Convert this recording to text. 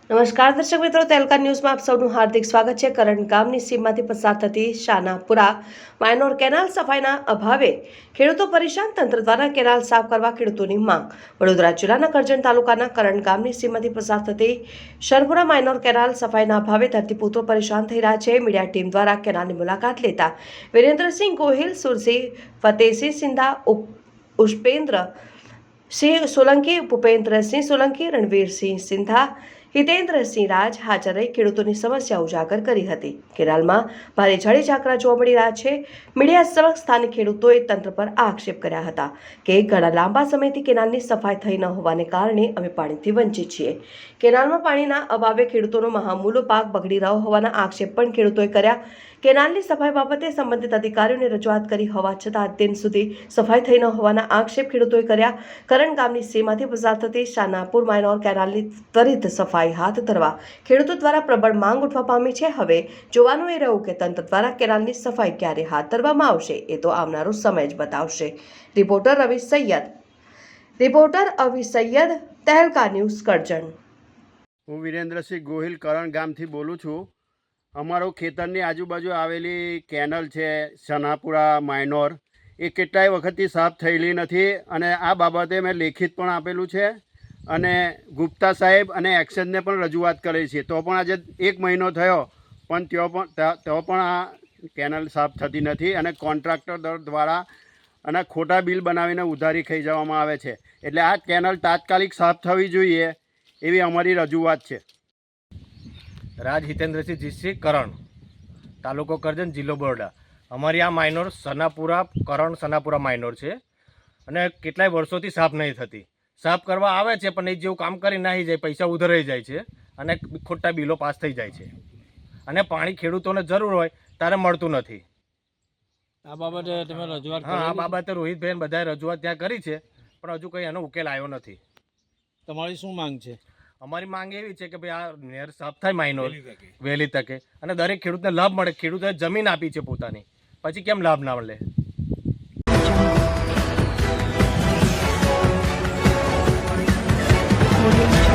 નમસ્કાર દર્શક મિત્રો, તહેલકા ન્યૂઝમાં આપ સૌનું હાર્દિક સ્વાગત છે। કરણ ગામની સીમમાંથી પસાર થતી શાનાપુરા માઇનોર કેનાલ સફાઈના અભાવે ખેડૂતો પરેશાન। તંત્ર દ્વારા કેનાલ સાફ કરવા ખેડૂતોની માંગ। વડોદરા જિલ્લાના કરજણ તાલુકાના કરણ ગામની સીમમાંથી પસાર થતી શાનપુરા માઇનોર કેનાલ સફાઈના અભાવે ધરતીપુત્રો પરેશાન થઈ રહ્યા છે। મીડિયા ટીમ દ્વારા કેનાલની મુલાકાત લેતા વિરેન્દ્રસિંહ ગોહિલ, સુરસિંહ, ફતેહસિંહ સિંધા, પુષ્પેન્દ્ર સિંહ સોલંકી, ભૂપેન્દ્રસિંહ સોલંકી, રણવીરસિંહ સિંધા, હિતેન્દ્રસિંહ રાજ હાજર રહી ખેડૂતોની સમસ્યા ઉજાગર કરી હતી। કેનાલમાં ભારે ઝાડી ઝાકરા જોવા મળી રહ્યા છે। મીડિયા સમક્ષ સ્થાનિક ખેડૂતોએ તંત્ર પર આક્ષેપ કર્યા હતા કે ઘણા લાંબા સમયથી કેનાલની સફાઈ થઈ ન હોવાને કારણે અમે પાણીથી વંચિત છીએ। કેનાલમાં પાણીના અભાવે ખેડૂતોનો મહામૂલો પાક બગડી રહ્યો હોવાના આક્ષેપ પણ ખેડૂતોએ કર્યા। કેનાલની સફાઈ બાબતે સંબંધિત અધિકારીઓને રજૂઆત કરી હોવા છતાં આજ દિન સુધી સફાઈ થઈ ન હોવાના આક્ષેપ ખેડૂતોએ કર્યા। કરણ ગામની સીમમાંથી પસાર થતી શાનાપુર માઇનોર કેનાલની ત્વરિત સફાઈ હાથ ધરવા ખેડૂતો દ્વારા પ્રબળ માંગ ઉઠવા પામી છે। હવે જોવાનું એ રહ્યું કે તંત્ર દ્વારા કેનાલની સફાઈ ક્યારે હાથ ધરવામાં આવશે, એ તો આવનારો સમય જ બતાવશે। રિપોર્ટર અવી સૈયદ, તહેલકા ન્યૂઝ, કરજણ। હું વિરેન્દ્રસિંહ ગોહિલ કરણ ગામથી બોલું છું। અમારો ખેતરની આજુબાજુ આવેલી કેનલ છે શાનાપુરા માઇનોર, એ કેટલાય વખતથી સાફ થયેલી નથી અને આ બાબતે મેં લેખિત પણ આપેલું છે અને ગુપ્તા સાહેબ અને એક્શનને પણ રજૂઆત કરી છે। તો પણ આજે 1 મહિનો થયો પણ તો પણ આ કેનલ સાફ થતી નથી અને કોન્ટ્રાક્ટર દ્વારા અને ખોટા બિલ બનાવીને ઉધારી ખાઈ જવામાં આવે છે। એટલે આ કેનલ તાત્કાલિક સાફ થવી જોઈએ એવી અમારી રજૂઆત છે। રાજ હિતેન્દ્રસિંહ જીતસિંહ, કરણ, તાલુકો કરજણ, જિલ્લો બરોડા। અમારી આ માઇનોર સનાપુરા માઇનોર છે અને કેટલાય વર્ષોથી સાફ નહીં થતી। સાફ કરવા આવે છે પણ એક જેવું કામ કરી નાખી જાય, પૈસા ઉધરાઈ જાય છે અને ખોટા બિલો પાસ થઈ જાય છે અને પાણી ખેડૂતોને જરૂર હોય ત્યારે મળતું નથી। આ બાબતે તમે રજૂઆત હા, આ બાબતે રોહિતભાઈ બધાએ રજૂઆત ત્યાં કરી છે પણ હજુ કંઈ એનો ઉકેલ આવ્યો નથી। તમારી શું માંગ છે? અમારી માંગ એવી છે કે ભાઈ આ નહેર સાફ થાય માઇનોર વહેલી તકે અને દરેક ખેડૂતને લાભ મળે। ખેડૂતોએ જમીન આપી છે પોતાની, પછી કેમ લાભ ના મળે? Audio